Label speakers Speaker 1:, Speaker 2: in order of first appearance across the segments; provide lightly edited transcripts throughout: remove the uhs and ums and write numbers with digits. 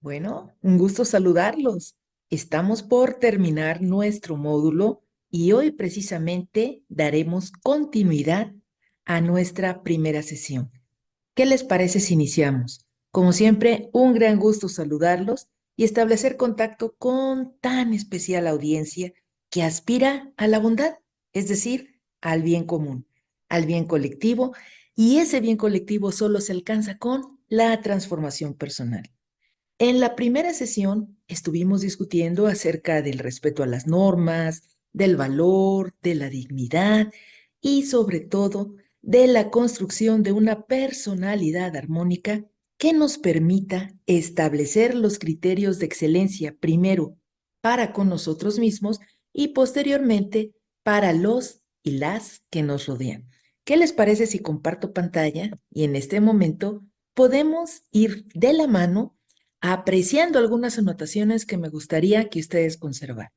Speaker 1: Bueno, un gusto saludarlos. Estamos por terminar nuestro módulo y hoy precisamente daremos continuidad a nuestra primera sesión. ¿Qué les parece si iniciamos? Como siempre, un gran gusto saludarlos y establecer contacto con tan especial audiencia que aspira a la bondad, es decir, al bien común, al bien colectivo, y ese bien colectivo solo se alcanza con la transformación personal. En la primera sesión estuvimos discutiendo acerca del respeto a las normas, del valor, de la dignidad y sobre todo de la construcción de una personalidad armónica que nos permita establecer los criterios de excelencia primero para con nosotros mismos y posteriormente para los y las que nos rodean. ¿Qué les parece si comparto pantalla y en este momento podemos ir de la mano apreciando algunas anotaciones que me gustaría que ustedes conservaran?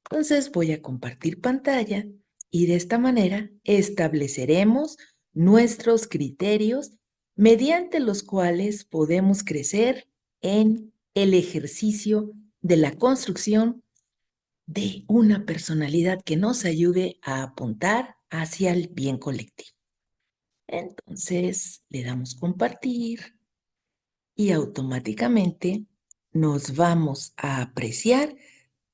Speaker 1: Entonces voy a compartir pantalla y de esta manera estableceremos nuestros criterios mediante los cuales podemos crecer en el ejercicio de la construcción de una personalidad que nos ayude a apuntar hacia el bien colectivo. Entonces le damos compartir y automáticamente nos vamos a apreciar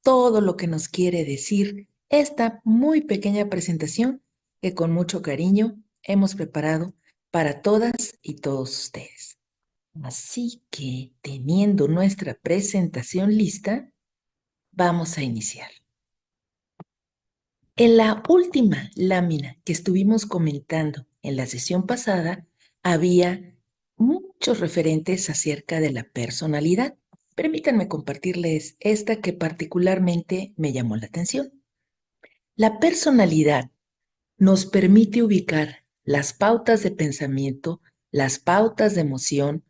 Speaker 1: todo lo que nos quiere decir esta muy pequeña presentación que con mucho cariño hemos preparado para todas y todos ustedes. Así que, teniendo nuestra presentación lista, vamos a iniciar. En la última lámina que estuvimos comentando en la sesión pasada, había muchos referentes acerca de la personalidad. Permítanme compartirles esta que particularmente me llamó la atención. La personalidad nos permite ubicar las pautas de pensamiento, las pautas de emoción,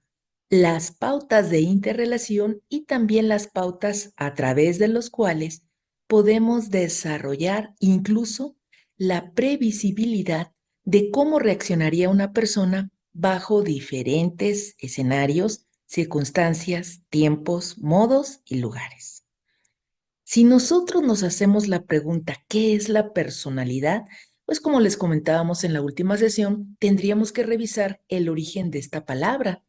Speaker 1: las pautas de interrelación y también las pautas a través de los cuales podemos desarrollar incluso la previsibilidad de cómo reaccionaría una persona bajo diferentes escenarios, circunstancias, tiempos, modos y lugares. Si nosotros nos hacemos la pregunta, ¿qué es la personalidad? Pues como les comentábamos en la última sesión, tendríamos que revisar el origen de esta palabra.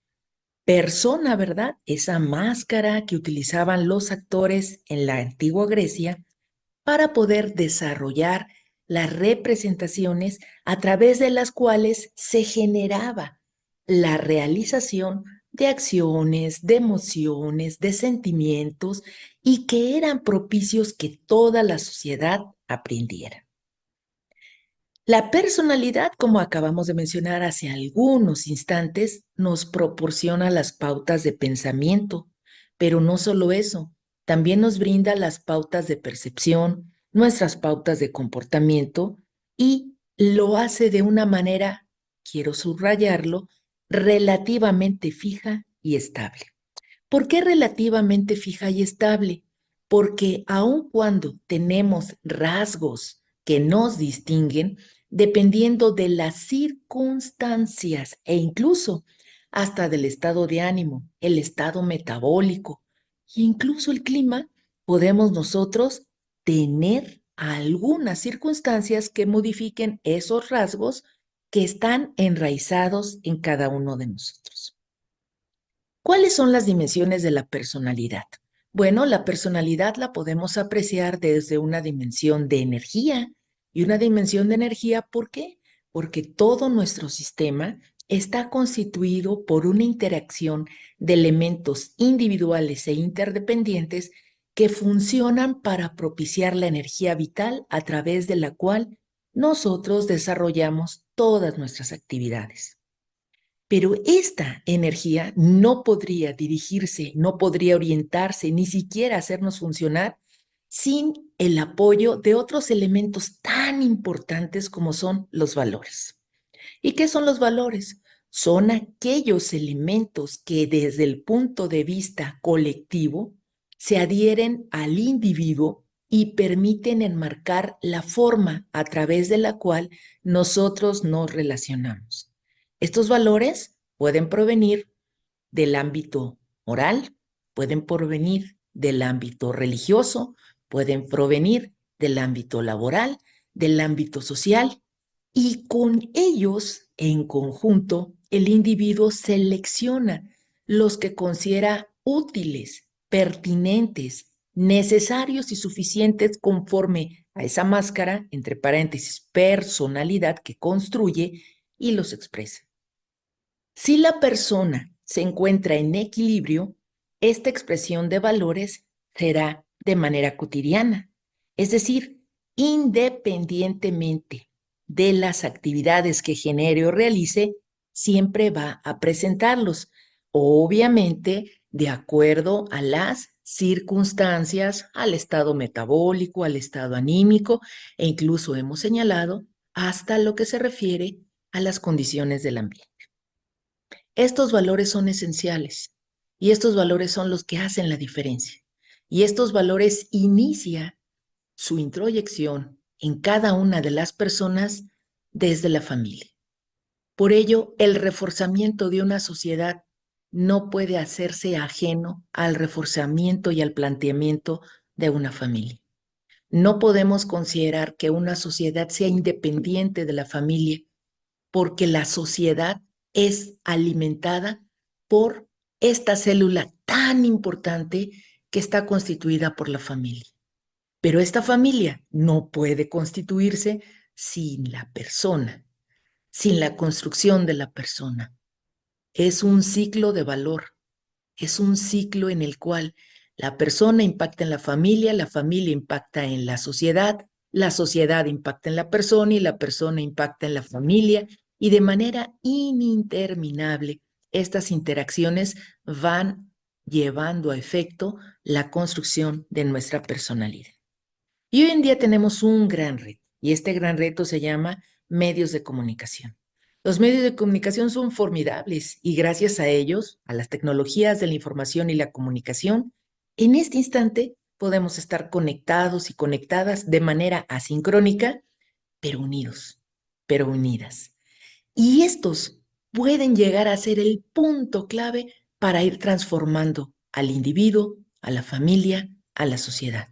Speaker 1: Persona, ¿verdad? Esa máscara que utilizaban los actores en la antigua Grecia para poder desarrollar las representaciones a través de las cuales se generaba la realización de acciones, de emociones, de sentimientos y que eran propicios que toda la sociedad aprendiera. La personalidad, como acabamos de mencionar hace algunos instantes, nos proporciona las pautas de pensamiento, pero no solo eso, también nos brinda las pautas de percepción, nuestras pautas de comportamiento y lo hace de una manera, quiero subrayarlo, relativamente fija y estable. ¿Por qué relativamente fija y estable? Porque aun cuando tenemos rasgos que nos distinguen, dependiendo de las circunstancias e incluso hasta del estado de ánimo, el estado metabólico e incluso el clima, podemos nosotros tener algunas circunstancias que modifiquen esos rasgos que están enraizados en cada uno de nosotros. ¿Cuáles son las dimensiones de la personalidad? Bueno, la personalidad la podemos apreciar desde una dimensión de energía. Y una dimensión de energía, ¿por qué? Porque todo nuestro sistema está constituido por una interacción de elementos individuales e interdependientes que funcionan para propiciar la energía vital a través de la cual nosotros desarrollamos todas nuestras actividades. Pero esta energía no podría dirigirse, no podría orientarse, ni siquiera hacernos funcionar sin el apoyo de otros elementos tan importantes como son los valores. ¿Y qué son los valores? Son aquellos elementos que desde el punto de vista colectivo se adhieren al individuo y permiten enmarcar la forma a través de la cual nosotros nos relacionamos. Estos valores pueden provenir del ámbito moral, pueden provenir del ámbito religioso, pueden provenir del ámbito laboral, del ámbito social, y con ellos, en conjunto, el individuo selecciona los que considera útiles, pertinentes, necesarios y suficientes conforme a esa máscara, entre paréntesis, personalidad que construye y los expresa. Si la persona se encuentra en equilibrio, esta expresión de valores será de manera cotidiana, es decir, independientemente de las actividades que genere o realice, siempre va a presentarlos, obviamente de acuerdo a las circunstancias, al estado metabólico, al estado anímico, e incluso hemos señalado hasta lo que se refiere a las condiciones del ambiente. Estos valores son esenciales y estos valores son los que hacen la diferencia. Y estos valores inicia su introyección en cada una de las personas desde la familia. Por ello, el reforzamiento de una sociedad no puede hacerse ajeno al reforzamiento y al planteamiento de una familia. No podemos considerar que una sociedad sea independiente de la familia porque la sociedad es alimentada por esta célula tan importante que está constituida por la familia. Pero esta familia no puede constituirse sin la persona, sin la construcción de la persona. Es un ciclo de valor, es un ciclo en el cual la persona impacta en la familia impacta en la sociedad impacta en la persona impacta en la familia, y de manera ininterminable estas interacciones van llevando a efecto la construcción de nuestra personalidad. Y hoy en día tenemos un gran reto, y este gran reto se llama medios de comunicación. Los medios de comunicación son formidables y gracias a ellos, a las tecnologías de la información y la comunicación, en este instante podemos estar conectados y conectadas de manera asincrónica, pero unidos, pero unidas. Y estos pueden llegar a ser el punto clave para ir transformando al individuo, a la familia, a la sociedad.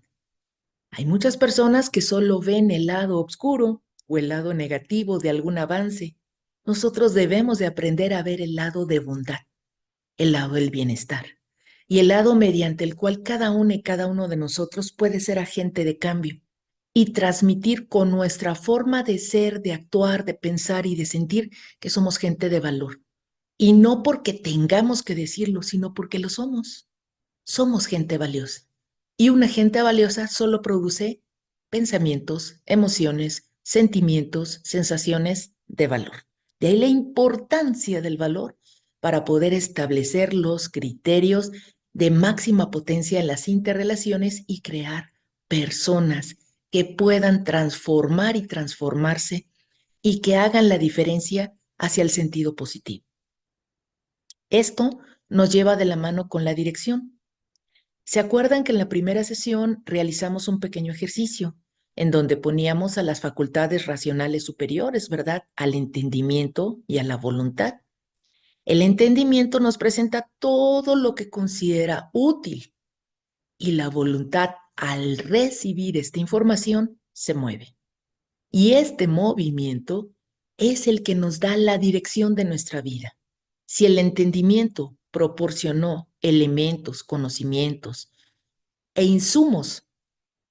Speaker 1: Hay muchas personas que solo ven el lado oscuro o el lado negativo de algún avance. Nosotros debemos de aprender a ver el lado de bondad, el lado del bienestar y el lado mediante el cual cada uno y cada uno de nosotros puede ser agente de cambio y transmitir con nuestra forma de ser, de actuar, de pensar y de sentir que somos gente de valor. Y no porque tengamos que decirlo, sino porque lo somos. Somos gente valiosa. Y una gente valiosa solo produce pensamientos, emociones, sentimientos, sensaciones de valor. De ahí la importancia del valor para poder establecer los criterios de máxima potencia en las interrelaciones y crear personas que puedan transformar y transformarse y que hagan la diferencia hacia el sentido positivo. Esto nos lleva de la mano con la dirección. ¿Se acuerdan que en la primera sesión realizamos un pequeño ejercicio en donde poníamos a las facultades racionales superiores, ¿verdad? Al entendimiento y a la voluntad. El entendimiento nos presenta todo lo que considera útil y la voluntad, al recibir esta información, se mueve. Y este movimiento es el que nos da la dirección de nuestra vida. Si el entendimiento proporcionó elementos, conocimientos e insumos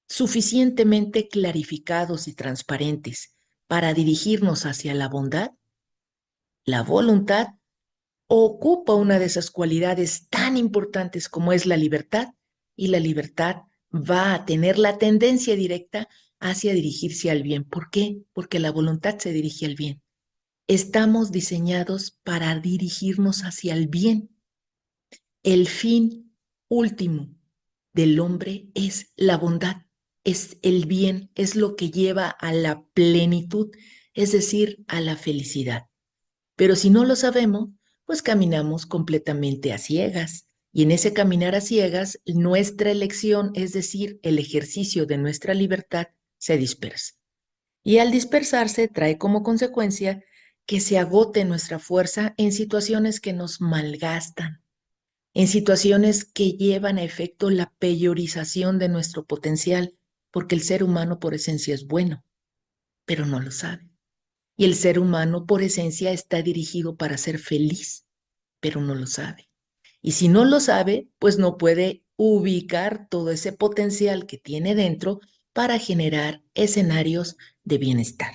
Speaker 1: suficientemente clarificados y transparentes para dirigirnos hacia la bondad, la voluntad ocupa una de esas cualidades tan importantes como es la libertad, y la libertad va a tener la tendencia directa hacia dirigirse al bien. ¿Por qué? Porque la voluntad se dirige al bien. Estamos diseñados para dirigirnos hacia el bien. El fin último del hombre es la bondad, es el bien, es lo que lleva a la plenitud, es decir, a la felicidad. Pero si no lo sabemos, pues caminamos completamente a ciegas. Y en ese caminar a ciegas, nuestra elección, es decir, el ejercicio de nuestra libertad, se dispersa. Y al dispersarse trae como consecuencia que se agote nuestra fuerza en situaciones que nos malgastan, en situaciones que llevan a efecto la peyorización de nuestro potencial, porque el ser humano por esencia es bueno, pero no lo sabe. Y el ser humano por esencia está dirigido para ser feliz, pero no lo sabe. Y si no lo sabe, pues no puede ubicar todo ese potencial que tiene dentro para generar escenarios de bienestar.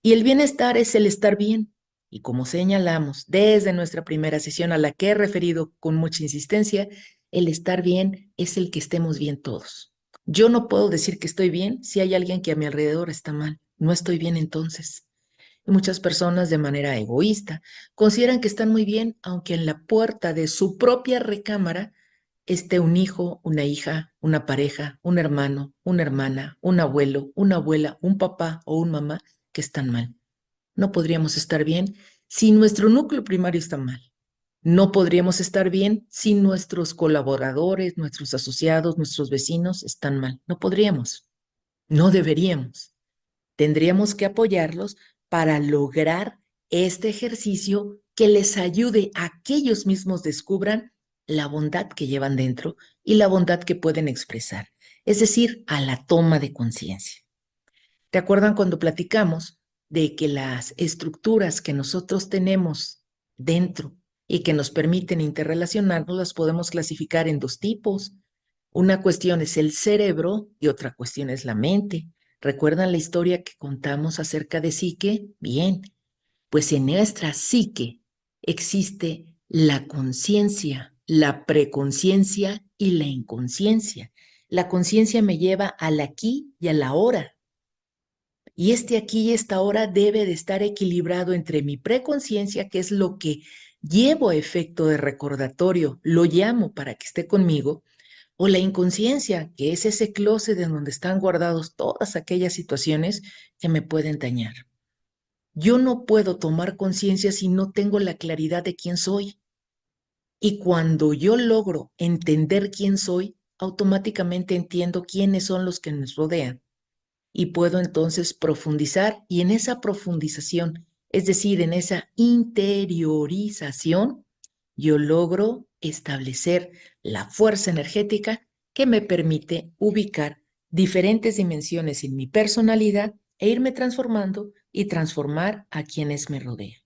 Speaker 1: Y el bienestar es el estar bien. Y como señalamos desde nuestra primera sesión a la que he referido con mucha insistencia, el estar bien es el que estemos bien todos. Yo no puedo decir que estoy bien si hay alguien que a mi alrededor está mal. No estoy bien entonces. Muchas personas de manera egoísta consideran que están muy bien, aunque en la puerta de su propia recámara esté un hijo, una hija, una pareja, un hermano, una hermana, un abuelo, una abuela, un papá o un mamá que están mal. No podríamos estar bien si nuestro núcleo primario está mal. No podríamos estar bien si nuestros colaboradores, nuestros asociados, nuestros vecinos están mal. No podríamos. No deberíamos. Tendríamos que apoyarlos para lograr este ejercicio que les ayude a que ellos mismos descubran la bondad que llevan dentro y la bondad que pueden expresar, es decir, a la toma de conciencia. ¿Te acuerdan cuando platicamos de que las estructuras que nosotros tenemos dentro y que nos permiten interrelacionarnos las podemos clasificar en dos tipos? Una cuestión es el cerebro y otra cuestión es la mente. ¿Recuerdan la historia que contamos acerca de psique? Bien, pues en nuestra psique existe la conciencia, la preconciencia y la inconsciencia. La conciencia me lleva al aquí y a la ahora. Y este aquí y esta ahora debe de estar equilibrado entre mi preconciencia, que es lo que llevo a efecto de recordatorio, lo llamo para que esté conmigo, o la inconsciencia, que es ese closet en donde están guardados todas aquellas situaciones que me pueden dañar. Yo no puedo tomar conciencia si no tengo la claridad de quién soy. Y cuando yo logro entender quién soy, automáticamente entiendo quiénes son los que nos rodean. Y puedo entonces profundizar y en esa profundización, es decir, en esa interiorización, yo logro establecer la fuerza energética que me permite ubicar diferentes dimensiones en mi personalidad e irme transformando y transformar a quienes me rodean.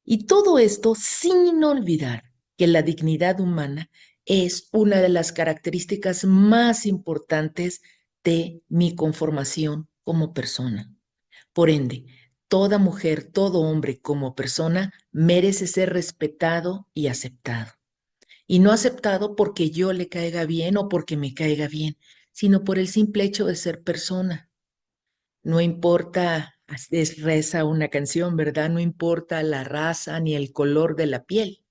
Speaker 1: Y todo esto sin olvidar que la dignidad humana es una de las características más importantes de mi conformación como persona. Por ende, toda mujer, todo hombre como persona merece ser respetado y aceptado. Y no aceptado porque yo le caiga bien o porque me caiga bien, sino por el simple hecho de ser persona. No importa, es reza una canción, ¿verdad? No importa la raza ni el color de la piel.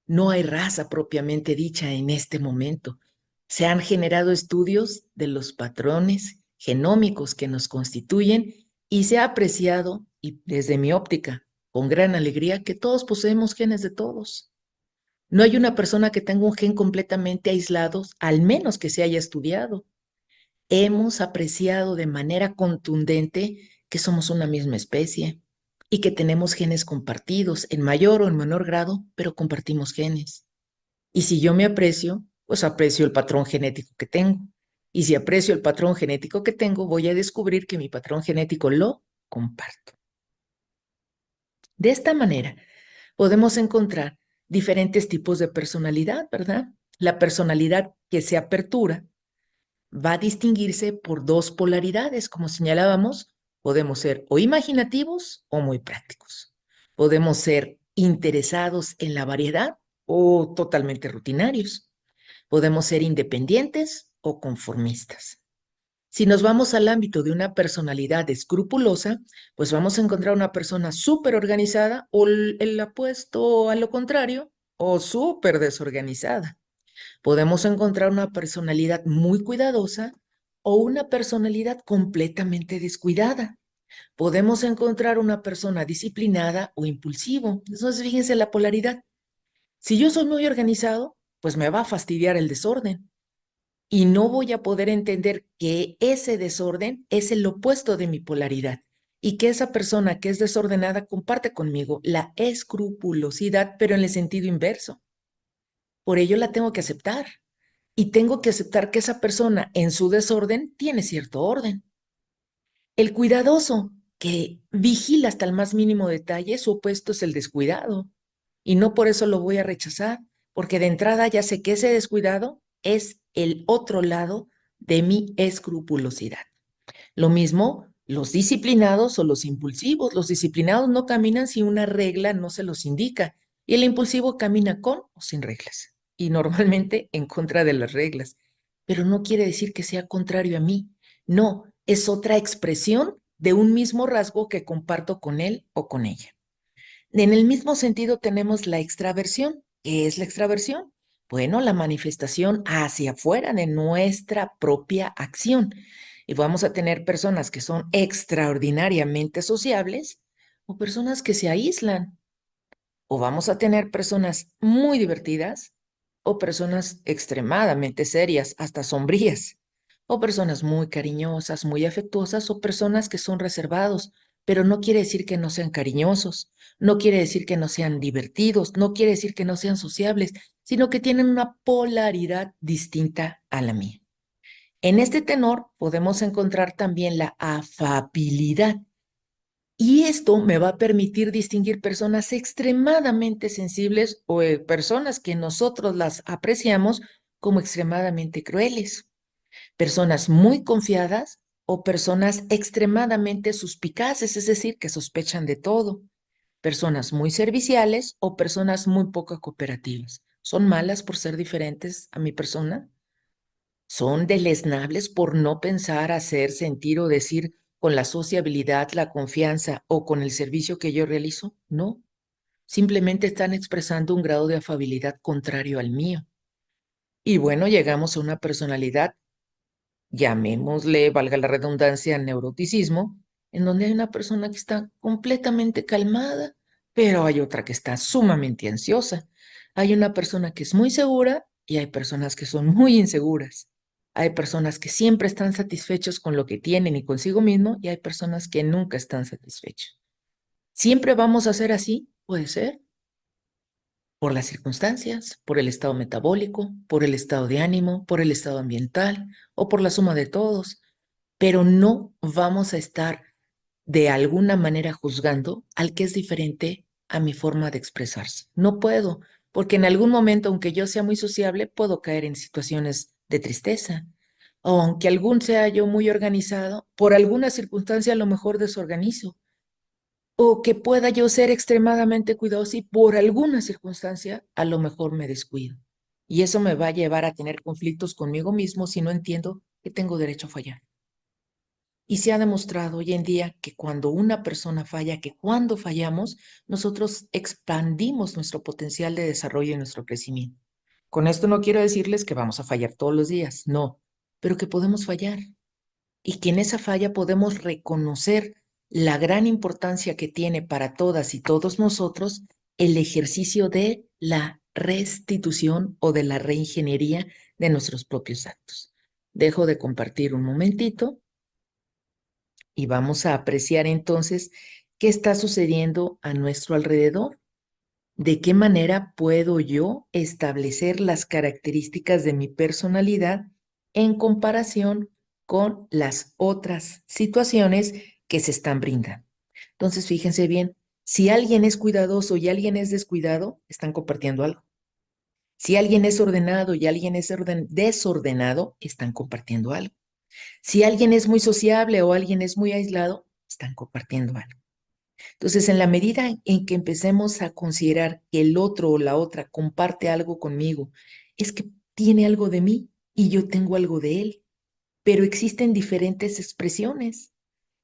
Speaker 1: No hay raza propiamente dicha en este momento. Se han generado estudios de los patrones genómicos que nos constituyen y se ha apreciado, y desde mi óptica, con gran alegría, que todos poseemos genes de todos. No hay una persona que tenga un gen completamente aislado, al menos que se haya estudiado. Hemos apreciado de manera contundente que somos una misma especie y que tenemos genes compartidos en mayor o en menor grado, pero compartimos genes. Y si yo me aprecio, pues aprecio el patrón genético que tengo. Y si aprecio el patrón genético que tengo, voy a descubrir que mi patrón genético lo comparto. De esta manera, podemos encontrar diferentes tipos de personalidad, ¿verdad? La personalidad que se apertura va a distinguirse por dos polaridades, como señalábamos, podemos ser o imaginativos o muy prácticos. Podemos ser interesados en la variedad o totalmente rutinarios. Podemos ser independientes o conformistas. Si nos vamos al ámbito de una personalidad escrupulosa, pues vamos a encontrar una persona súper organizada o el apuesto a lo contrario o súper desorganizada. Podemos encontrar una personalidad muy cuidadosa o una personalidad completamente descuidada. Podemos encontrar una persona disciplinada o impulsivo. Entonces, fíjense la polaridad. Si yo soy muy organizado, pues me va a fastidiar el desorden y no voy a poder entender que ese desorden es el opuesto de mi polaridad y que esa persona que es desordenada comparte conmigo la escrupulosidad, pero en el sentido inverso. Por ello la tengo que aceptar. Y tengo que aceptar que esa persona en su desorden tiene cierto orden. El cuidadoso, que vigila hasta el más mínimo detalle, su opuesto es el descuidado. Y no por eso lo voy a rechazar, porque de entrada ya sé que ese descuidado es el otro lado de mi escrupulosidad. Lo mismo los disciplinados o los impulsivos. Los disciplinados no caminan si una regla no se los indica y el impulsivo camina con o sin reglas y normalmente en contra de las reglas. Pero no quiere decir que sea contrario a mí. No, es otra expresión de un mismo rasgo que comparto con él o con ella. En el mismo sentido tenemos la extraversión. ¿Qué es la extraversión? Bueno, la manifestación hacia afuera de nuestra propia acción. Y vamos a tener personas que son extraordinariamente sociables o personas que se aíslan. O vamos a tener personas muy divertidas o personas extremadamente serias, hasta sombrías. O personas muy cariñosas, muy afectuosas o personas que son reservados, pero no quiere decir que no sean cariñosos, no quiere decir que no sean divertidos, no quiere decir que no sean sociables, sino que tienen una polaridad distinta a la mía. En este tenor podemos encontrar también la afabilidad. Y esto me va a permitir distinguir personas extremadamente sensibles o personas que nosotros las apreciamos como extremadamente crueles, personas muy confiadas o personas extremadamente suspicaces, es decir, que sospechan de todo, personas muy serviciales o personas muy poco cooperativas. ¿Son malas por ser diferentes a mi persona? ¿Son deleznables por no pensar, hacer, sentir o decir con la sociabilidad, la confianza o con el servicio que yo realizo? No, simplemente están expresando un grado de afabilidad contrario al mío. Y bueno, llegamos a una personalidad, llamémosle, valga la redundancia, neuroticismo, en donde hay una persona que está completamente calmada, pero hay otra que está sumamente ansiosa. Hay una persona que es muy segura y hay personas que son muy inseguras. Hay personas que siempre están satisfechos con lo que tienen y consigo mismo y hay personas que nunca están satisfechos. ¿Siempre vamos a ser así? Puede ser por las circunstancias, por el estado metabólico, por el estado de ánimo, por el estado ambiental o por la suma de todos, pero no vamos a estar de alguna manera juzgando al que es diferente a mi forma de expresarse. No puedo, porque en algún momento, aunque yo sea muy sociable, puedo caer en situaciones de tristeza. O aunque algún sea yo muy organizado, por alguna circunstancia a lo mejor desorganizo. O que pueda yo ser extremadamente cuidadoso y por alguna circunstancia a lo mejor me descuido. Y eso me va a llevar a tener conflictos conmigo mismo si no entiendo que tengo derecho a fallar. Y se ha demostrado hoy en día que cuando una persona falla, que cuando fallamos, nosotros expandimos nuestro potencial de desarrollo y nuestro crecimiento. Con esto no quiero decirles que vamos a fallar todos los días, no, pero que podemos fallar y que en esa falla podemos reconocer la gran importancia que tiene para todas y todos nosotros el ejercicio de la restitución o de la reingeniería de nuestros propios actos. Dejo de compartir un momentito y vamos a apreciar entonces qué está sucediendo a nuestro alrededor. ¿De qué manera puedo yo establecer las características de mi personalidad en comparación con las otras situaciones que se están brindando? Entonces, fíjense bien, si alguien es cuidadoso y alguien es descuidado, están compartiendo algo. Si alguien es ordenado y alguien es desordenado, están compartiendo algo. Si alguien es muy sociable o alguien es muy aislado, están compartiendo algo. Entonces, en la medida en que empecemos a considerar que el otro o la otra comparte algo conmigo, es que tiene algo de mí y yo tengo algo de él, pero existen diferentes expresiones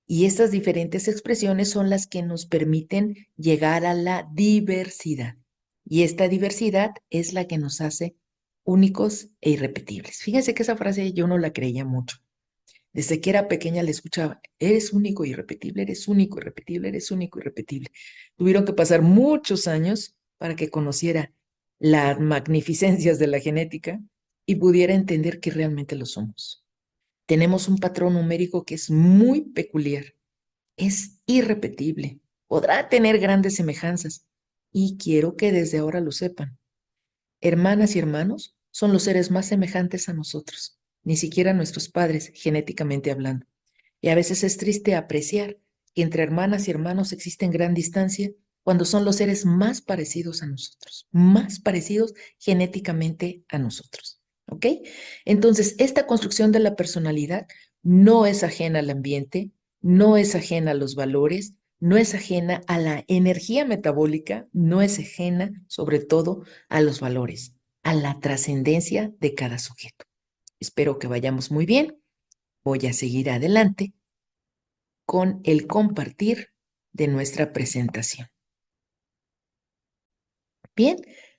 Speaker 1: y estas diferentes expresiones son las que nos permiten llegar a la diversidad. Y esta diversidad es la que nos hace únicos e irrepetibles. Fíjense que esa frase yo no la creía mucho. Desde que era pequeña le escuchaba, eres único y irrepetible, eres único, irrepetible, eres único, irrepetible. Tuvieron que pasar muchos años para que conociera las magnificencias de la genética y pudiera entender que realmente lo somos. Tenemos un patrón numérico que es muy peculiar, es irrepetible, podrá tener grandes semejanzas y quiero que desde ahora lo sepan. hermanas y hermanos son los seres más semejantes a nosotros, ni siquiera nuestros padres, genéticamente hablando. Y a veces es triste apreciar que entre hermanas y hermanos existe gran distancia cuando son los seres más parecidos a nosotros, más parecidos genéticamente a nosotros. ¿Ok? Entonces, esta construcción de la personalidad no es ajena al ambiente, no es ajena a los valores, no es ajena a la energía metabólica, no es ajena, sobre todo, a los valores, a la trascendencia de cada sujeto. Espero que vayamos muy bien. Voy a seguir adelante con el compartir de nuestra presentación. Bien,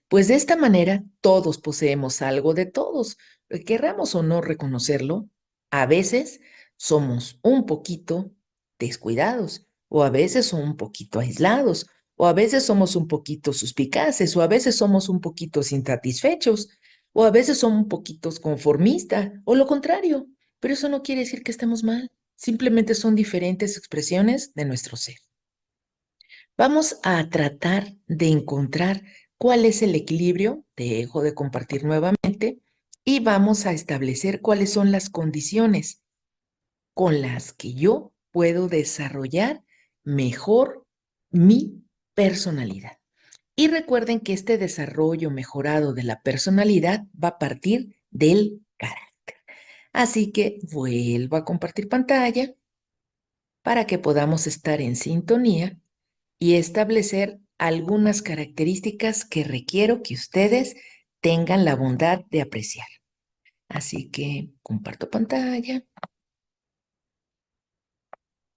Speaker 1: pues de esta manera todos poseemos algo de todos, querramos o no reconocerlo. A veces somos un poquito descuidados, o a veces son un poquito aislados, o a veces somos un poquito suspicaces, o a veces somos un poquito insatisfechos, o a veces somos un poquito conformistas, o lo contrario. Pero eso no quiere decir que estemos mal, simplemente son diferentes expresiones de nuestro ser. Vamos a tratar de encontrar cuál es el equilibrio, te dejo de compartir nuevamente, y vamos a establecer cuáles son las condiciones con las que yo puedo desarrollar mejor mi personalidad. Y recuerden que este desarrollo mejorado de la personalidad va a partir del carácter. Así que vuelvo a compartir pantalla para que podamos estar en sintonía y establecer algunas características que requiero que ustedes tengan la bondad de apreciar. Así que comparto pantalla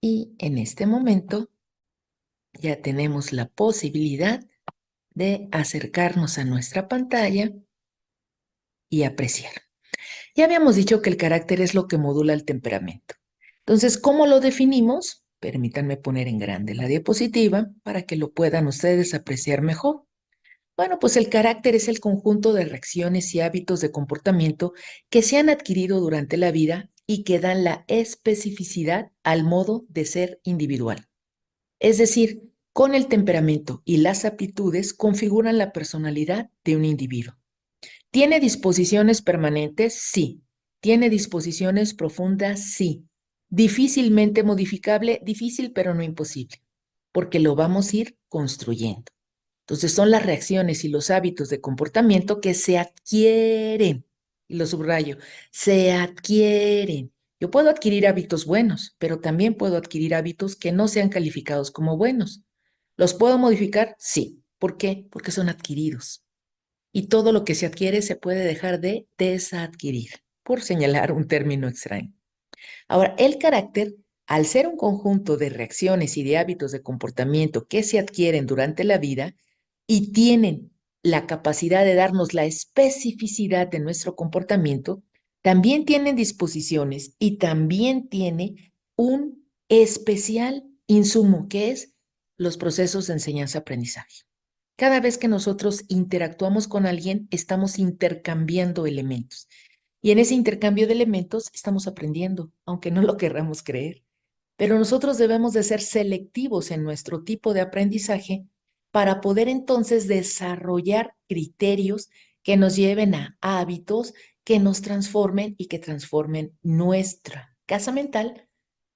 Speaker 1: y en este momento ya tenemos la posibilidad de acercarnos a nuestra pantalla y apreciar. Ya habíamos dicho que el carácter es lo que modula el temperamento. Entonces, ¿cómo lo definimos? Permítanme poner en grande la diapositiva para que lo puedan ustedes apreciar mejor. Bueno, pues el carácter es el conjunto de reacciones y hábitos de comportamiento que se han adquirido durante la vida y que dan la especificidad al modo de ser individual. Es decir, con el temperamento y las aptitudes configuran la personalidad de un individuo. ¿Tiene disposiciones permanentes? Sí. ¿Tiene disposiciones profundas? Sí. Difícilmente modificable, difícil pero no imposible, porque lo vamos a ir construyendo. Entonces son las reacciones y los hábitos de comportamiento que se adquieren, y lo subrayo, se adquieren. Yo puedo adquirir hábitos buenos, pero también puedo adquirir hábitos que no sean calificados como buenos. ¿Los puedo modificar? Sí. ¿Por qué? Porque son adquiridos. Y todo lo que se adquiere se puede dejar de desadquirir, por señalar un término extraño. Ahora, el carácter, al ser un conjunto de reacciones y de hábitos de comportamiento que se adquieren durante la vida y tienen la capacidad de darnos la especificidad de nuestro comportamiento, también tienen disposiciones y también tiene un especial insumo que es los procesos de enseñanza-aprendizaje. Cada vez que nosotros interactuamos con alguien, estamos intercambiando elementos. Y en ese intercambio de elementos estamos aprendiendo, aunque no lo querramos creer. Pero nosotros debemos de ser selectivos en nuestro tipo de aprendizaje para poder entonces desarrollar criterios que nos lleven a hábitos que nos transformen y que transformen nuestra casa mental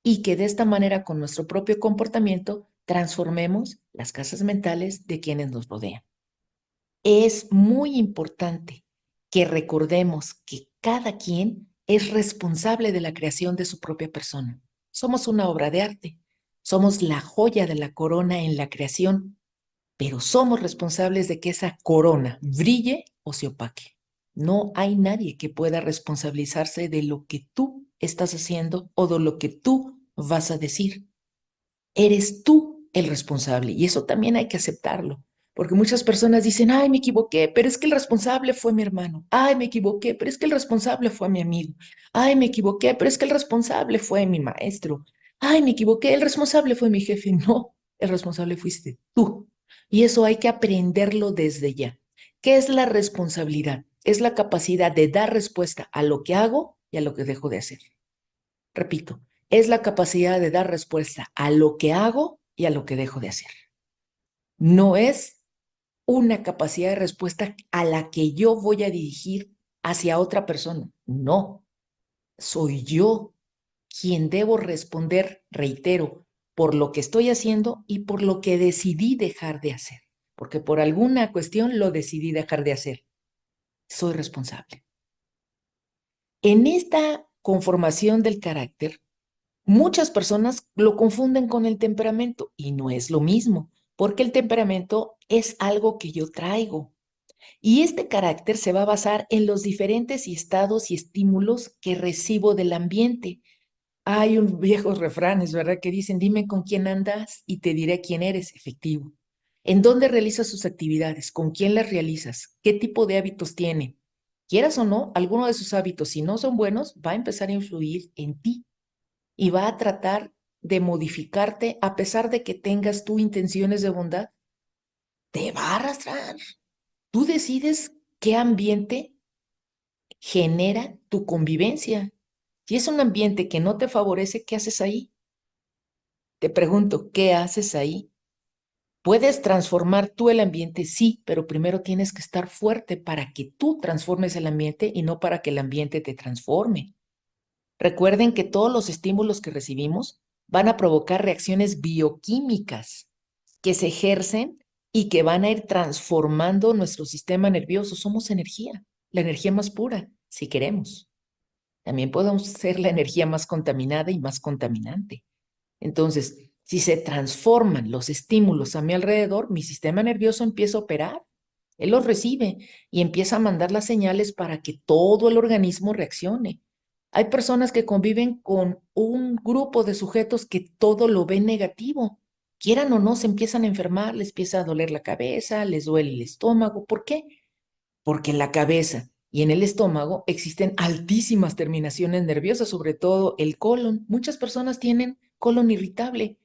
Speaker 1: y que de esta manera con nuestro propio comportamiento transformemos las casas mentales de quienes nos rodean. Es muy importante que recordemos que cada quien es responsable de la creación de su propia persona. Somos una obra de arte, somos la joya de la corona en la creación, pero somos responsables de que esa corona brille o se opaque. No hay nadie que pueda responsabilizarse de lo que tú estás haciendo o de lo que tú vas a decir. Eres tú el responsable y eso también hay que aceptarlo, porque muchas personas dicen, ay, me equivoqué, pero es que el responsable fue mi hermano, ay, me equivoqué, pero es que el responsable fue mi amigo, ay, me equivoqué, pero es que el responsable fue mi maestro, ay, me equivoqué, el responsable fue mi jefe, no, el responsable fuiste tú. Y eso hay que aprenderlo desde ya. ¿Qué es la responsabilidad? Es la capacidad de dar respuesta a lo que hago y a lo que dejo de hacer. Repito, es la capacidad de dar respuesta a lo que hago y a lo que dejo de hacer. No es una capacidad de respuesta a la que yo voy a dirigir hacia otra persona. No, soy yo quien debo responder, reitero, por lo que estoy haciendo y por lo que decidí dejar de hacer. Porque por alguna cuestión lo decidí dejar de hacer. Soy responsable. En esta conformación del carácter, muchas personas lo confunden con el temperamento y no es lo mismo, porque el temperamento es algo que yo traigo. Y este carácter se va a basar en los diferentes estados y estímulos que recibo del ambiente. Hay un viejos refranes, ¿verdad? Que dicen, dime con quién andas y te diré quién eres, efectivo. ¿En dónde realizas sus actividades? ¿Con quién las realizas? ¿Qué tipo de hábitos tiene? Quieras o no, alguno de sus hábitos, si no son buenos, va a empezar a influir en ti y va a tratar de modificarte a pesar de que tengas tú intenciones de bondad. Te va a arrastrar. Tú decides qué ambiente genera tu convivencia. Si es un ambiente que no te favorece, ¿qué haces ahí? Te pregunto, ¿qué haces ahí? ¿Puedes transformar tú el ambiente? Sí, pero primero tienes que estar fuerte para que tú transformes el ambiente y no para que el ambiente te transforme. Recuerden que todos los estímulos que recibimos van a provocar reacciones bioquímicas que se ejercen y que van a ir transformando nuestro sistema nervioso. Somos energía, la energía más pura, si queremos. También podemos ser la energía más contaminada y más contaminante. Entonces, si se transforman los estímulos a mi alrededor, mi sistema nervioso empieza a operar. Él los recibe y empieza a mandar las señales para que todo el organismo reaccione. Hay personas que conviven con un grupo de sujetos que todo lo ven negativo. Quieran o no, se empiezan a enfermar, les empieza a doler la cabeza, les duele el estómago. ¿Por qué? Porque en la cabeza y en el estómago existen altísimas terminaciones nerviosas, sobre todo el colon. Muchas personas tienen colon irritable.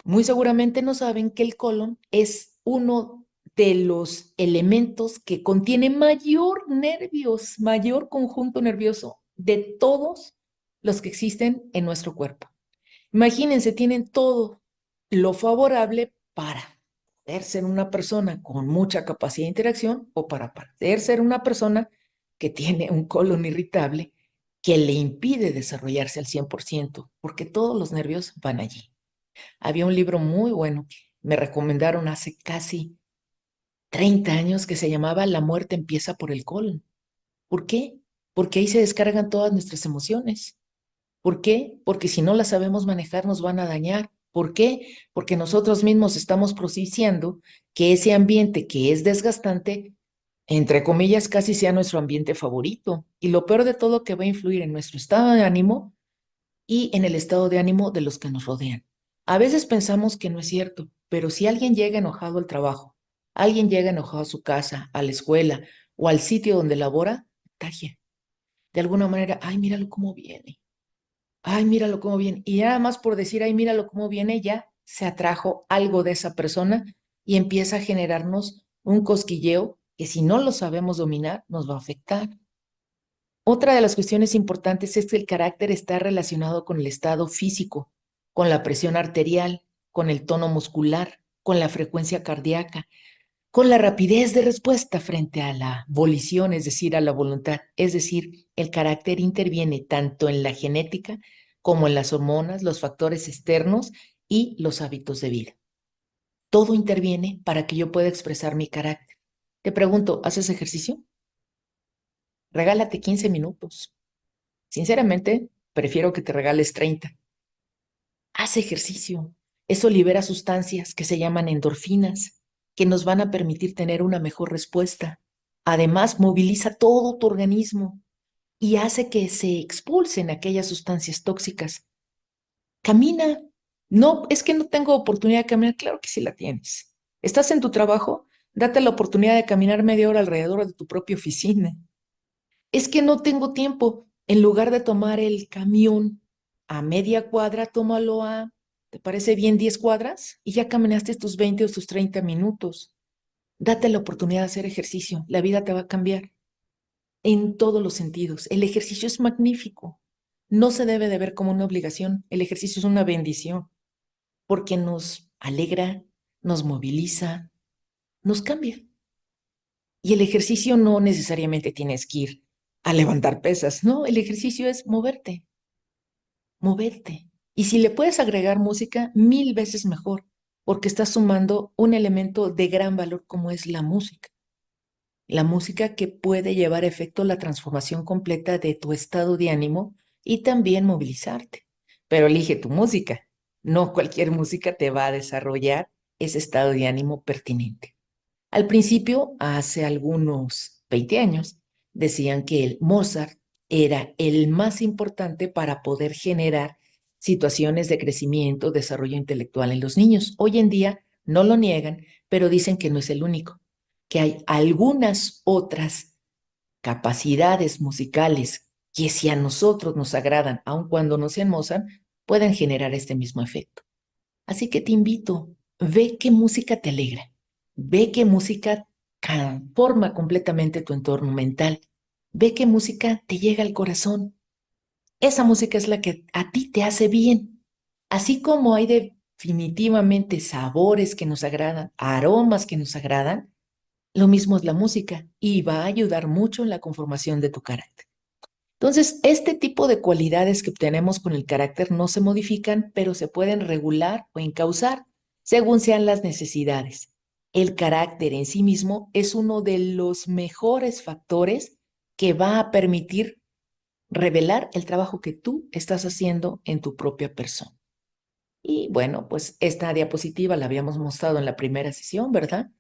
Speaker 1: Muy seguramente no saben que el colon es uno de los elementos que contiene mayor nervios, mayor conjunto nervioso de todos los que existen en nuestro cuerpo. Imagínense, tienen todo lo favorable para poder ser una persona con mucha capacidad de interacción o para poder ser una persona que tiene un colon irritable que le impide desarrollarse al 100%, porque todos los nervios van allí. Había un libro muy bueno que me recomendaron hace casi 30 años que se llamaba La muerte empieza por el colon. ¿Por qué? Porque ahí se descargan todas nuestras emociones. ¿Por qué? Porque si no las sabemos manejar nos van a dañar. ¿Por qué? Porque nosotros mismos estamos propiciando que ese ambiente que es desgastante, entre comillas, casi sea nuestro ambiente favorito. Y lo peor de todo que va a influir en nuestro estado de ánimo y en el estado de ánimo de los que nos rodean. A veces pensamos que no es cierto, pero si alguien llega enojado al trabajo, alguien llega enojado a su casa, a la escuela o al sitio donde labora, contagia. De alguna manera, ay, míralo cómo viene. Ay, míralo cómo viene. Y nada más por decir, ay, míralo cómo viene, ya se atrajo algo de esa persona y empieza a generarnos un cosquilleo que si no lo sabemos dominar, nos va a afectar. Otra de las cuestiones importantes es que el carácter está relacionado con el estado físico, con la presión arterial, con el tono muscular, con la frecuencia cardíaca, con la rapidez de respuesta frente a la volición, es decir, a la voluntad. Es decir, el carácter interviene tanto en la genética como en las hormonas, los factores externos y los hábitos de vida. Todo interviene para que yo pueda expresar mi carácter. Te pregunto, ¿haces ejercicio? Regálate 15 minutos. Sinceramente, prefiero que te regales 30. Haz ejercicio. Eso libera sustancias que se llaman endorfinas, que nos van a permitir tener una mejor respuesta. Además, moviliza todo tu organismo y hace que se expulsen aquellas sustancias tóxicas. Camina. No, es que no tengo oportunidad de caminar. Claro que sí la tienes. ¿Estás en tu trabajo? Date la oportunidad de caminar media hora alrededor de tu propia oficina. Es que no tengo tiempo. En lugar de tomar el camión a media cuadra, tómalo a, ¿te parece bien 10 cuadras? Y ya caminaste tus 20 o tus 30 minutos. Date la oportunidad de hacer ejercicio. La vida te va a cambiar en todos los sentidos. El ejercicio es magnífico. No se debe de ver como una obligación. El ejercicio es una bendición porque nos alegra, nos moviliza, nos cambia. Y el ejercicio no necesariamente tienes que ir a levantar pesas, no, el ejercicio es moverte, moverte. Y si le puedes agregar música, mil veces mejor, porque estás sumando un elemento de gran valor como es la música. La música que puede llevar a efecto la transformación completa de tu estado de ánimo y también movilizarte. Pero elige tu música. No cualquier música te va a desarrollar ese estado de ánimo pertinente. Al principio, hace algunos 20 años, decían que el Mozart era el más importante para poder generar situaciones de crecimiento, desarrollo intelectual en los niños. Hoy en día no lo niegan, pero dicen que no es el único, que hay algunas otras capacidades musicales que si a nosotros nos agradan, aun cuando no sean Mozart, pueden generar este mismo efecto. Así que te invito, ve qué música te alegra, ve qué música transforma completamente tu entorno mental, ve qué música te llega al corazón. Esa música es la que a ti te hace bien. Así como hay definitivamente sabores que nos agradan, aromas que nos agradan, lo mismo es la música y va a ayudar mucho en la conformación de tu carácter. Entonces, este tipo de cualidades que obtenemos con el carácter no se modifican, pero se pueden regular o encauzar según sean las necesidades. El carácter en sí mismo es uno de los mejores factores que va a permitir revelar el trabajo que tú estás haciendo en tu propia persona. Y bueno, pues esta diapositiva la habíamos mostrado en la primera sesión, ¿verdad?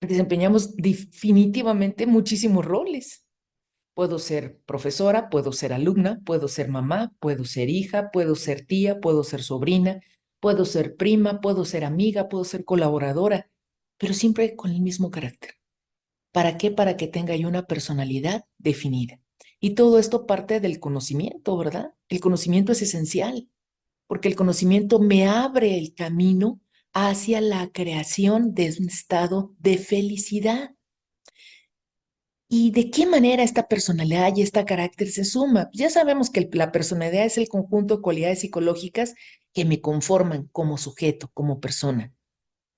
Speaker 1: Desempeñamos definitivamente muchísimos roles. Puedo ser profesora, puedo ser alumna, puedo ser mamá, puedo ser hija, puedo ser tía, puedo ser sobrina, puedo ser prima, puedo ser amiga, puedo ser colaboradora, pero siempre con el mismo carácter. ¿Para qué? Para que tenga yo una personalidad definida. Y todo esto parte del conocimiento, ¿verdad? El conocimiento es esencial, porque el conocimiento me abre el camino hacia la creación de un estado de felicidad. ¿Y de qué manera esta personalidad y este carácter se suma? Ya sabemos que la personalidad es el conjunto de cualidades psicológicas que me conforman como sujeto, como persona.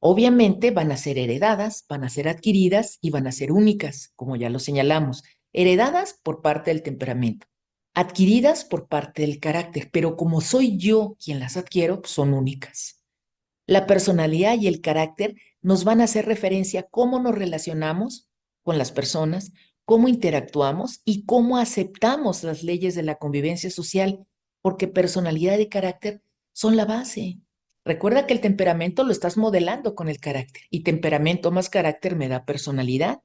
Speaker 1: Obviamente van a ser heredadas, van a ser adquiridas y van a ser únicas, como ya lo señalamos. Heredadas por parte del temperamento, adquiridas por parte del carácter, pero como soy yo quien las adquiero, son únicas. La personalidad y el carácter nos van a hacer referencia a cómo nos relacionamos con las personas, cómo interactuamos y cómo aceptamos las leyes de la convivencia social, porque personalidad y carácter son la base. Recuerda que el temperamento lo estás modelando con el carácter y temperamento más carácter me da personalidad.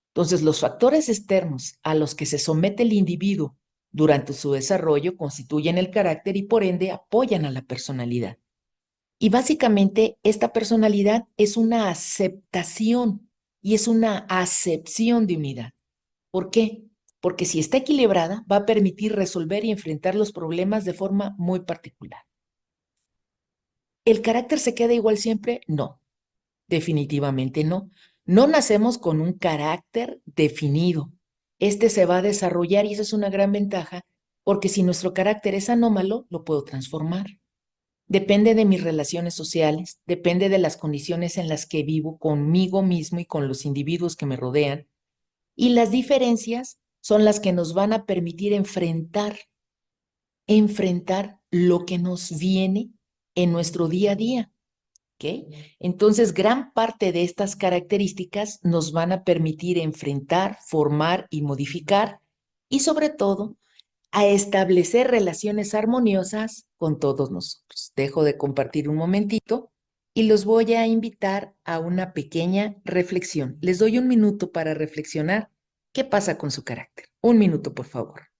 Speaker 1: Entonces, los factores externos a los que se somete el individuo durante su desarrollo constituyen el carácter y por ende apoyan a la personalidad. Y básicamente esta personalidad es una aceptación y es una acepción de unidad. ¿Por qué? Porque si está equilibrada, va a permitir resolver y enfrentar los problemas de forma muy particular. ¿El carácter se queda igual siempre? No, definitivamente no. No nacemos con un carácter definido. Este se va a desarrollar y esa es una gran ventaja porque si nuestro carácter es anómalo, lo puedo transformar. Depende de mis relaciones sociales, depende de las condiciones en las que vivo conmigo mismo y con los individuos que me rodean. Y las diferencias son las que nos van a permitir enfrentar lo que nos viene en nuestro día a día. ¿Ok? Entonces, gran parte de estas características nos van a permitir enfrentar, formar y modificar y sobre todo a establecer relaciones armoniosas con todos nosotros. Dejo de compartir un momentito y los voy a invitar a una pequeña reflexión. Les doy un minuto para reflexionar qué pasa con su carácter. Un minuto, por favor.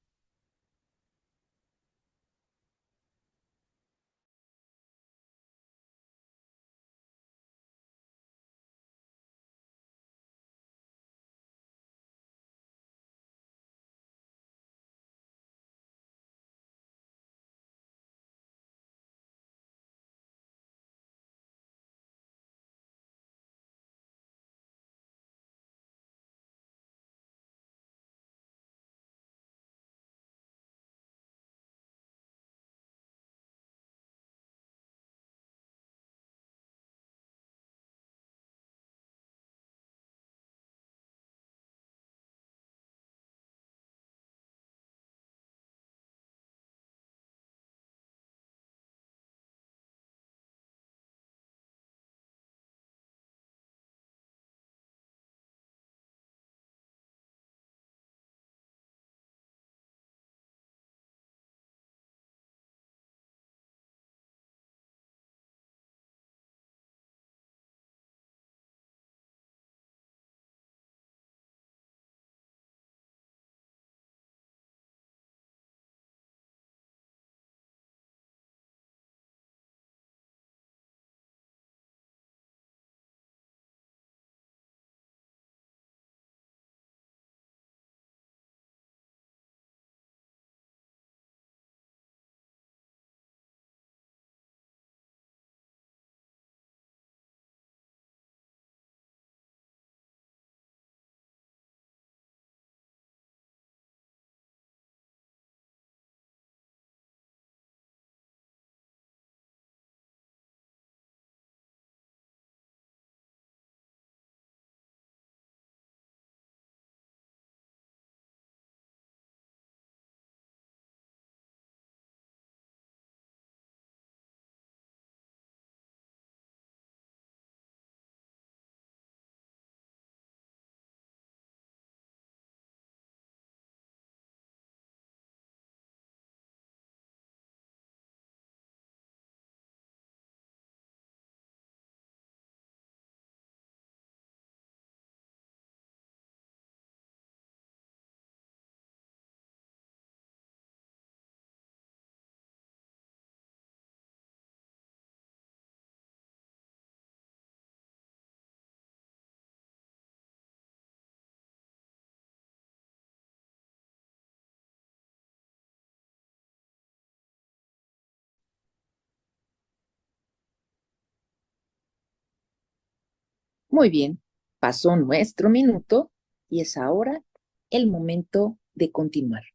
Speaker 1: Muy bien, pasó nuestro minuto y es ahora el momento de continuar.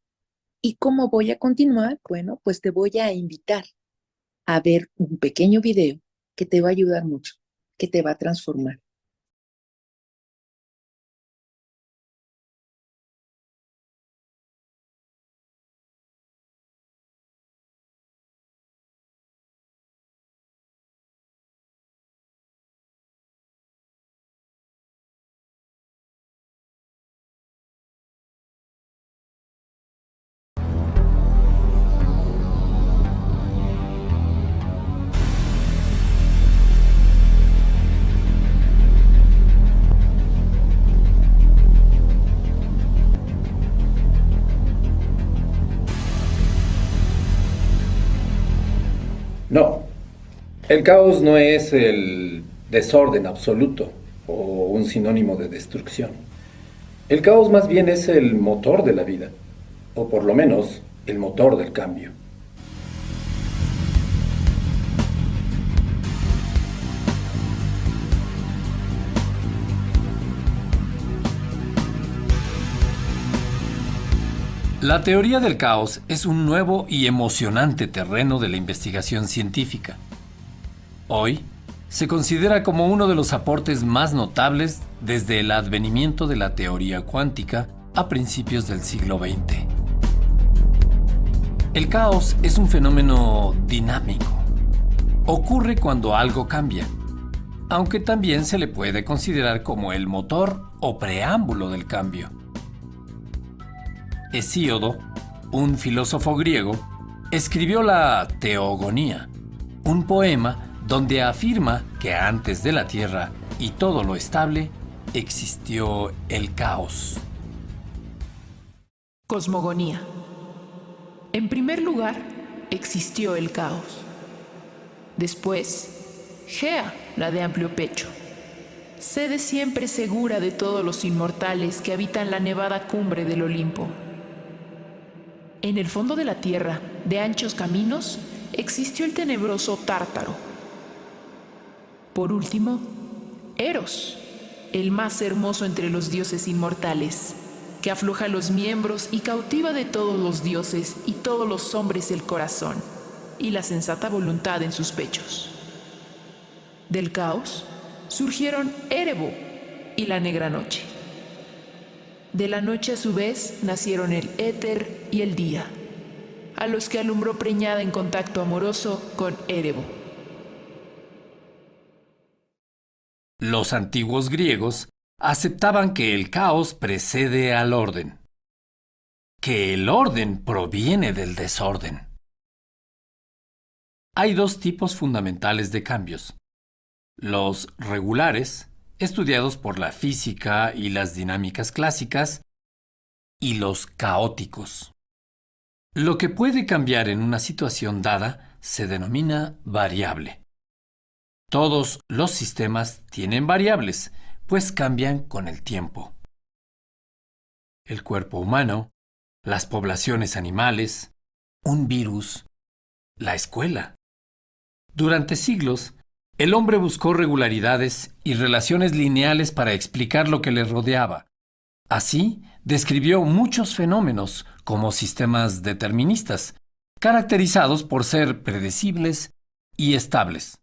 Speaker 1: ¿Y cómo voy a continuar? Bueno, pues te voy a invitar a ver un pequeño video que te va a ayudar mucho, que te va a transformar.
Speaker 2: No, el caos no es el desorden absoluto o un sinónimo de destrucción. El caos más bien es el motor de la vida, o por lo menos el motor del cambio. La teoría del caos es un nuevo y emocionante terreno de la investigación científica. Hoy se considera como uno de los aportes más notables desde el advenimiento de la teoría cuántica a principios del siglo XX. El caos es un fenómeno dinámico. Ocurre cuando algo cambia, aunque también se le puede considerar como el motor o preámbulo del cambio. Hesíodo, un filósofo griego, escribió la Teogonía, un poema donde afirma que antes de la Tierra y todo lo estable, existió el caos.
Speaker 3: Cosmogonía. En primer lugar, existió el caos. Después, Gea, la de amplio pecho. Sede siempre segura de todos los inmortales que habitan la nevada cumbre del Olimpo. En el fondo de la tierra, de anchos caminos, existió el tenebroso Tártaro. Por último, Eros, el más hermoso entre los dioses inmortales, que afloja los miembros y cautiva de todos los dioses y todos los hombres el corazón y la sensata voluntad en sus pechos. Del caos surgieron Erebo y la negra noche. De la noche a su vez nacieron el éter y el día, a los que alumbró preñada en contacto amoroso con Erebo.
Speaker 2: Los antiguos griegos aceptaban que el caos precede al orden, que el orden proviene del desorden. Hay dos tipos fundamentales de cambios: los regulares, estudiados por la física y las dinámicas clásicas, y los caóticos. Lo que puede cambiar en una situación dada se denomina variable. Todos los sistemas tienen variables, pues cambian con el tiempo. El cuerpo humano, las poblaciones animales, un virus, la escuela. Durante siglos, el hombre buscó regularidades y relaciones lineales para explicar lo que le rodeaba. Así, describió muchos fenómenos como sistemas deterministas, caracterizados por ser predecibles y estables.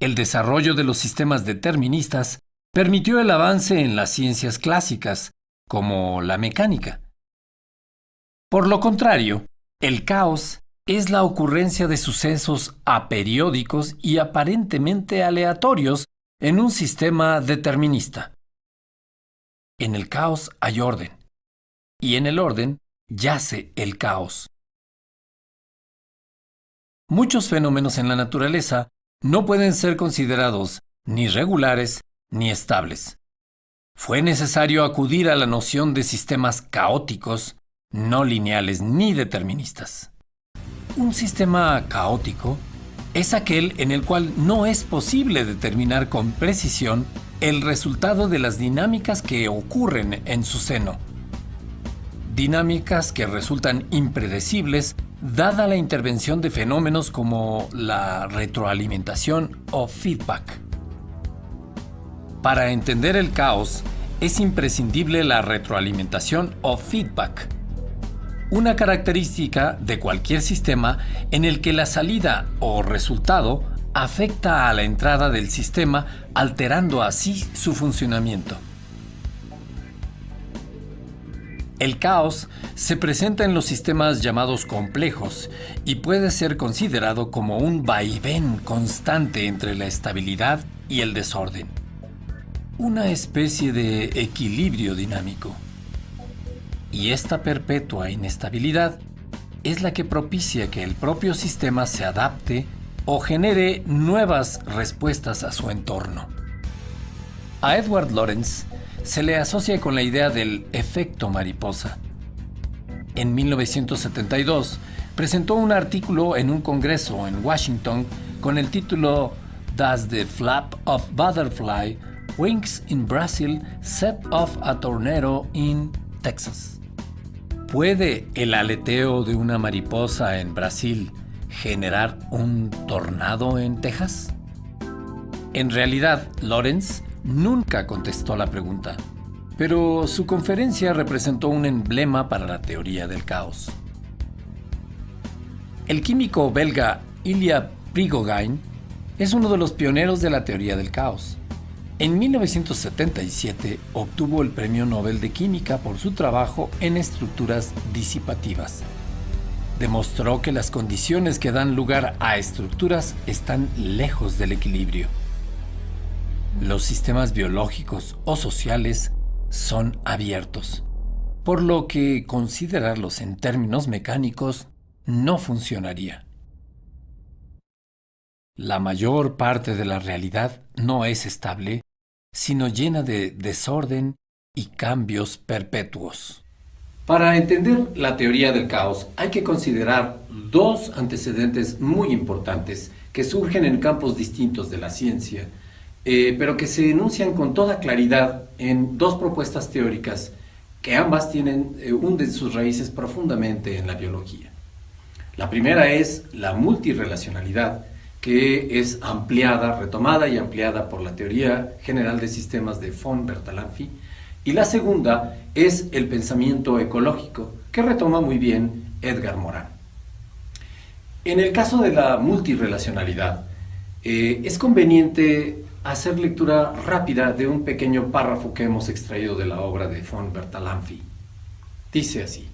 Speaker 2: El desarrollo de los sistemas deterministas permitió el avance en las ciencias clásicas, como la mecánica. Por lo contrario, el caos es la ocurrencia de sucesos aperiódicos y aparentemente aleatorios en un sistema determinista. En el caos hay orden, y en el orden yace el caos. Muchos fenómenos en la naturaleza no pueden ser considerados ni regulares ni estables. Fue necesario acudir a la noción de sistemas caóticos, no lineales ni deterministas. Un sistema caótico es aquel en el cual no es posible determinar con precisión el resultado de las dinámicas que ocurren en su seno. Dinámicas que resultan impredecibles dada la intervención de fenómenos como la retroalimentación o feedback. Para entender el caos, es imprescindible la retroalimentación o feedback, una característica de cualquier sistema en el que la salida o resultado afecta a la entrada del sistema, alterando así su funcionamiento. El caos se presenta en los sistemas llamados complejos y puede ser considerado como un vaivén constante entre la estabilidad y el desorden, una especie de equilibrio dinámico. Y esta perpetua inestabilidad es la que propicia que el propio sistema se adapte o genere nuevas respuestas a su entorno. A Edward Lorenz se le asocia con la idea del efecto mariposa. En 1972 presentó un artículo en un congreso en Washington con el título "Does the flap of butterfly wings in Brazil set off a tornado in Texas?" ¿Puede el aleteo de una mariposa en Brasil generar un tornado en Texas? En realidad, Lorenz nunca contestó la pregunta, pero su conferencia representó un emblema para la teoría del caos. El químico belga Ilya Prigogine es uno de los pioneros de la teoría del caos. En 1977 obtuvo el Premio Nobel de Química por su trabajo en estructuras disipativas. Demostró que las condiciones que dan lugar a estructuras están lejos del equilibrio. Los sistemas biológicos o sociales son abiertos, por lo que considerarlos en términos mecánicos no funcionaría. La mayor parte de la realidad no es estable, sino llena de desorden y cambios perpetuos. Para entender la teoría del caos hay que considerar dos antecedentes muy importantes que surgen en campos distintos de la ciencia, pero que se enuncian con toda claridad en dos propuestas teóricas que ambas hunden sus raíces profundamente en la biología. La primera es la multirrelacionalidad, que es retomada y ampliada por la teoría general de sistemas de von Bertalanffy, y la segunda es el pensamiento ecológico, que retoma muy bien Edgar Morin. En el caso de la multirrelacionalidad, es conveniente hacer lectura rápida de un pequeño párrafo que hemos extraído de la obra de von Bertalanffy. Dice así: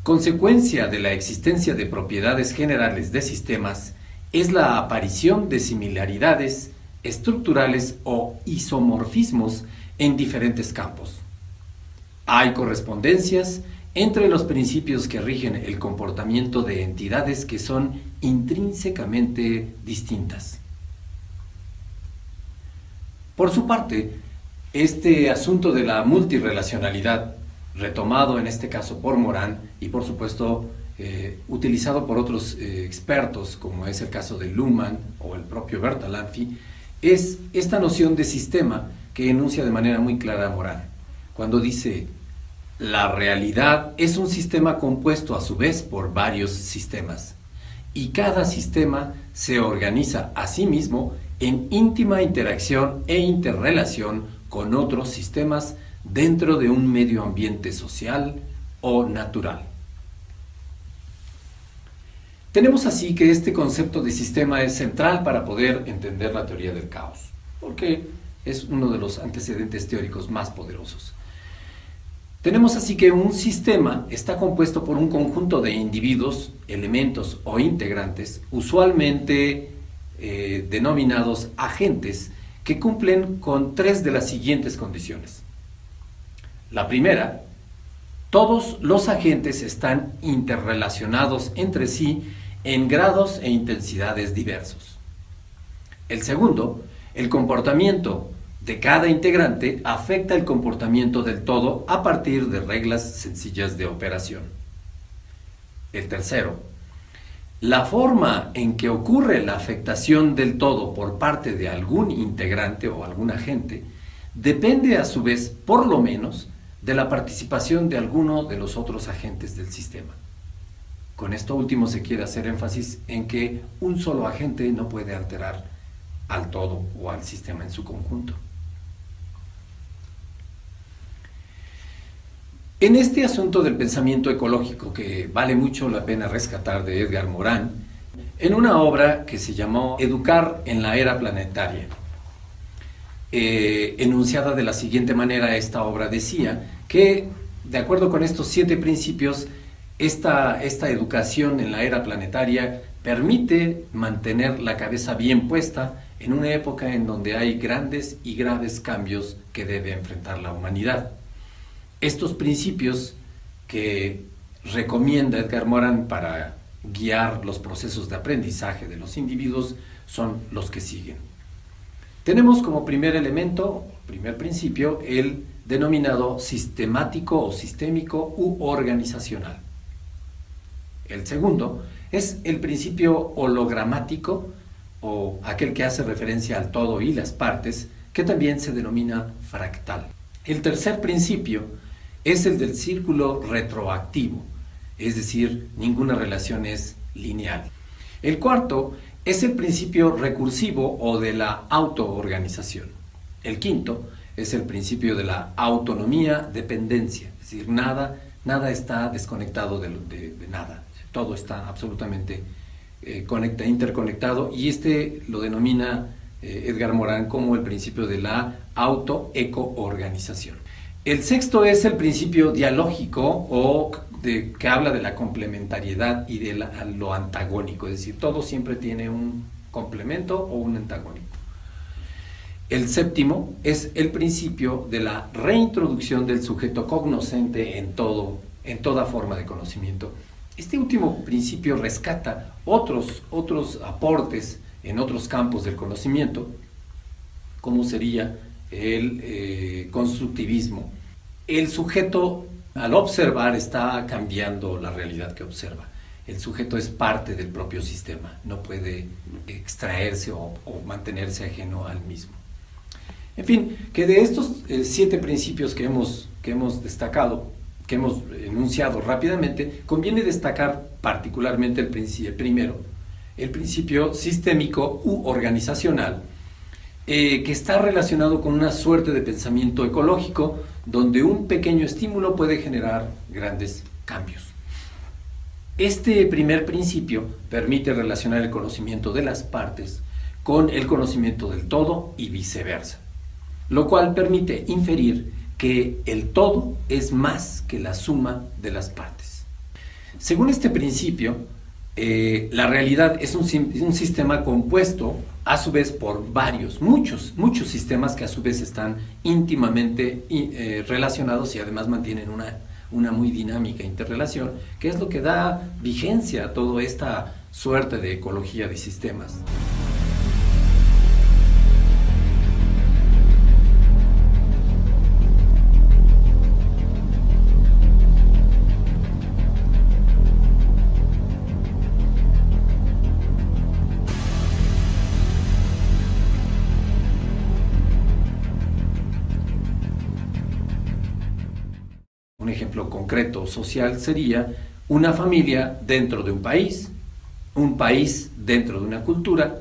Speaker 2: consecuencia de la existencia de propiedades generales de sistemas es la aparición de similaridades estructurales o isomorfismos en diferentes campos. Hay correspondencias entre los principios que rigen el comportamiento de entidades que son intrínsecamente distintas. Por su parte, este asunto de la multirrelacionalidad, retomado en este caso por Morin y por supuesto utilizado por otros expertos, como es el caso de Luhmann o el propio Bertalanffy, es esta noción de sistema que enuncia de manera muy clara Morin, cuando dice: la realidad es un sistema compuesto a su vez por varios sistemas, y cada sistema se organiza a sí mismo en íntima interacción e interrelación con otros sistemas dentro de un medio ambiente social o natural. Tenemos así que este concepto de sistema es central para poder entender la teoría del caos, porque es uno de los antecedentes teóricos más poderosos. Tenemos así que un sistema está compuesto por un conjunto de individuos, elementos o integrantes, usualmente denominados agentes, que cumplen con tres de las siguientes condiciones. La primera: todos los agentes están interrelacionados entre sí en grados e intensidades diversos. El segundo: el comportamiento de cada integrante afecta el comportamiento del todo a partir de reglas sencillas de operación. El tercero: la forma en que ocurre la afectación del todo por parte de algún integrante o algún agente depende a su vez, por lo menos, de la participación de alguno de los otros agentes del sistema. Con esto último se quiere hacer énfasis en que un solo agente no puede alterar al todo o al sistema en su conjunto. En este asunto del pensamiento ecológico, que vale mucho la pena rescatar de Edgar Morin, en una obra que se llamó Educar en la Era Planetaria, enunciada de la siguiente manera, esta obra decía que, de acuerdo con estos 7 principios, esta educación en la era planetaria permite mantener la cabeza bien puesta en una época en donde hay grandes y graves cambios que debe enfrentar la humanidad. Estos principios que recomienda Edgar Morin para guiar los procesos de aprendizaje de los individuos son los que siguen. Tenemos como primer elemento, primer principio, el denominado sistemático o sistémico u organizacional. El segundo es el principio hologramático, o aquel que hace referencia al todo y las partes, que también se denomina fractal. El tercer principio es el del círculo retroactivo, es decir, ninguna relación es lineal. El cuarto es el principio recursivo o de la autoorganización. El quinto es el principio de la autonomía-dependencia, es decir, nada está desconectado de nada, todo está absolutamente interconectado, y este lo denomina Edgar Morin como el principio de la autoecoorganización. El sexto es el principio dialógico que habla de la complementariedad y de lo antagónico, es decir, todo siempre tiene un complemento o un antagónico. El séptimo es el principio de la reintroducción del sujeto cognoscente en toda forma de conocimiento. Este último principio rescata otros aportes en otros campos del conocimiento, como sería el constructivismo. El sujeto, al observar, está cambiando la realidad que observa. El sujeto es parte del propio sistema, no puede extraerse o mantenerse ajeno al mismo. En fin, que de estos 7 principios que hemos destacado, que hemos enunciado rápidamente, conviene destacar particularmente el primero, el principio sistémico u organizacional, que está relacionado con una suerte de pensamiento ecológico, donde un pequeño estímulo puede generar grandes cambios. Este primer principio permite relacionar el conocimiento de las partes con el conocimiento del todo y viceversa, lo cual permite inferir que el todo es más que la suma de las partes. Según este principio, la realidad es un sistema compuesto a su vez por muchos sistemas que a su vez están íntimamente relacionados y además mantienen una muy dinámica interrelación, que es lo que da vigencia a toda esta suerte de ecología de sistemas. Un ejemplo concreto social sería una familia dentro de un país dentro de una cultura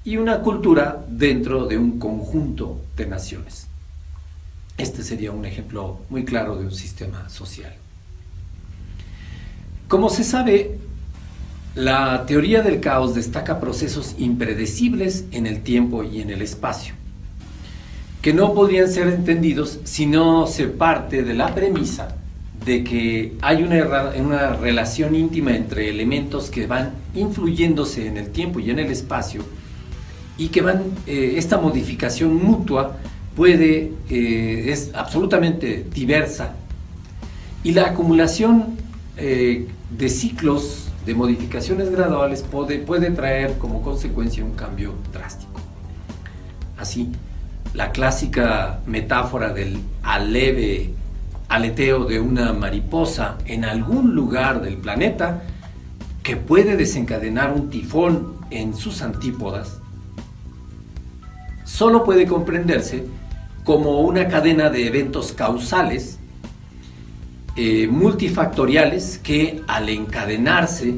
Speaker 2: y una cultura dentro de un conjunto de naciones. Este sería un ejemplo muy claro de un sistema social. Como se sabe, la teoría del caos destaca procesos impredecibles en el tiempo y en el espacio, que no podrían ser entendidos si no se parte de la premisa de que hay una relación íntima entre elementos que van influyéndose en el tiempo y en el espacio, y que esta modificación mutua es absolutamente diversa, y la acumulación de ciclos de modificaciones graduales puede traer como consecuencia un cambio drástico. Así, la clásica metáfora del aleve aleteo de una mariposa en algún lugar del planeta, que puede desencadenar un tifón en sus antípodas, solo puede comprenderse como una cadena de eventos causales multifactoriales que al encadenarse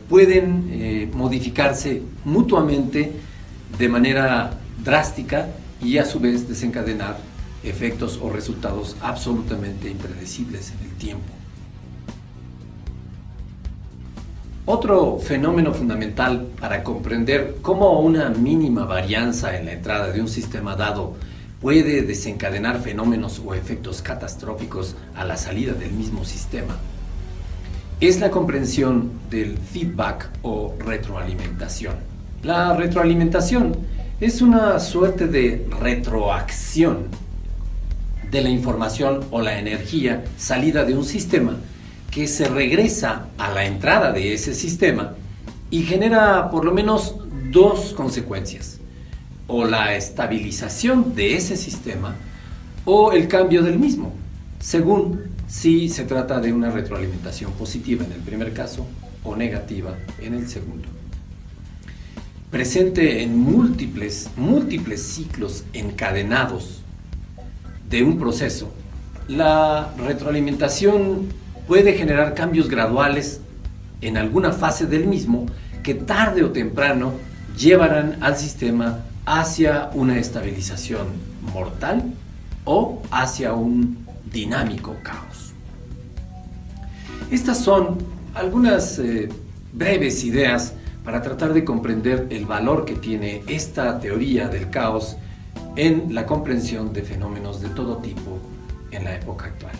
Speaker 2: pueden modificarse mutuamente de manera drástica y a su vez desencadenar efectos o resultados absolutamente impredecibles en el tiempo. Otro fenómeno fundamental para comprender cómo una mínima varianza en la entrada de un sistema dado puede desencadenar fenómenos o efectos catastróficos a la salida del mismo sistema es la comprensión del feedback o retroalimentación. La retroalimentación es una suerte de retroacción de la información o la energía salida de un sistema que se regresa a la entrada de ese sistema y genera por lo menos dos consecuencias: o la estabilización de ese sistema o el cambio del mismo, según si se trata de una retroalimentación positiva en el primer caso o negativa en el segundo. Presente en múltiples ciclos encadenados de un proceso, la retroalimentación puede generar cambios graduales en alguna fase del mismo que tarde o temprano llevarán al sistema hacia una estabilización mortal o hacia un dinámico caos. Estas son algunas breves ideas para tratar de comprender el valor que tiene esta teoría del caos en la comprensión de fenómenos de todo tipo en la época actual.